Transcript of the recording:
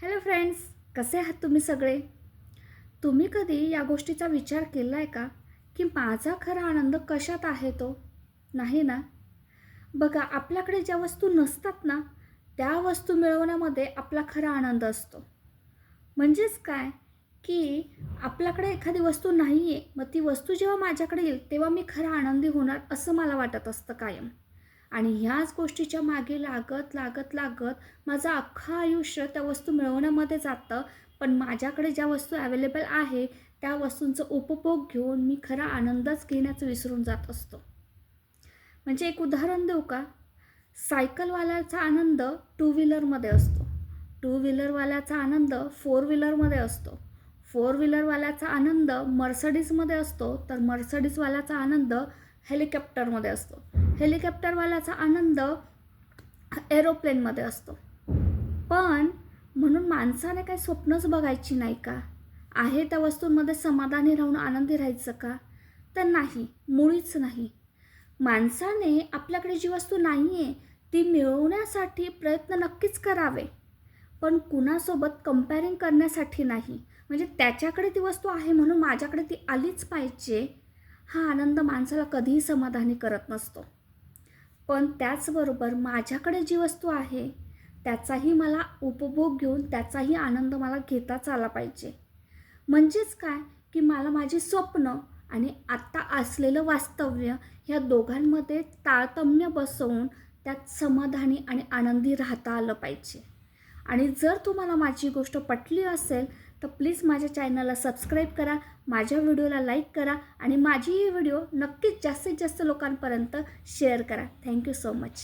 Hello friends, कसे आहात तुम्ही सगळे? तुम्ही कधी या गोष्टीचा विचार केला आहे का की माझा खरा आनंद कशात आहे तो? नाही ना? बघा, आपल्याकडे ज्या वस्तू नसतात ना, त्या वस्तू मिळवण्यामध्ये आपला खरा आनंद असतो. म्हणजेच काय, की आपल्याकडे एखादी वस्तू नाही आहे, मग ती वस्तू जेव्हा माझ्याकडे येईल तेव्हा मी खरा आनंदी होणार असं मला वाटत असतं कायम. आणि ह्याच गोष्टीच्या मागे लागत लागत लागत माझं अख्खं आयुष्य त्या वस्तू मिळवण्यामध्ये जातं. पण माझ्याकडे ज्या वस्तू अवेलेबल आहे त्या वस्तूंचा उपभोग घेऊन मी खरा आनंदच घेण्याचं विसरून जात असतो. म्हणजे एक उदाहरण देऊ का? सायकलवाल्याचा आनंद टू व्हीलरमध्ये असतो. टू व्हीलरवाल्याचा आनंद फोर व्हीलरमध्ये असतो. फोर व्हीलरवाल्याचा आनंद मर्सडीजमध्ये असतो, तर मर्सडीजवाल्याचा आनंद हेलिकॉप्टरमध्ये असतो. हेलिकॉप्टरवाल्याचा आनंद एरोप्लेनमध्ये असतो. पण म्हणून माणसाने काही स्वप्नच बघायची नाही का? आहे त्या वस्तूंमध्ये समाधानी राहून आनंदी राहायचं का? तर नाही, मुळीच नाही. माणसाने आपल्याकडे जी वस्तू नाही आहे ती मिळवण्यासाठी प्रयत्न नक्कीच करावे, पण कुणासोबत कंपॅरिंग करण्यासाठी नाही. म्हणजे त्याच्याकडे ती वस्तू आहे म्हणून माझ्याकडे ती आलीच पाहिजे, हा आनंद माणसाला कधीही समाधानी करत नसतो. पण त्याचबरोबर माझ्याकडे जी वस्तू आहे त्याचाही मला उपभोग घेऊन त्याचाही आनंद मला घेताच आला पाहिजे. म्हणजेच काय, की मला माझी स्वप्न आणि आत्ता असलेलं वास्तव्य ह्या दोघांमध्ये तारतम्य बसवून त्यात समाधानी आणि आनंदी राहता आलं पाहिजे. आणि जर तुम्हाला माझी गोष्ट पटली असेल तर प्लीज माझ्या चॅनलला सबस्क्राईब करा, माझ्या व्हिडिओला लाईक करा आणि माझी ही व्हिडिओ नक्कीच जास्तीत जास्त लोकांपर्यंत शेअर करा. Thank you so much.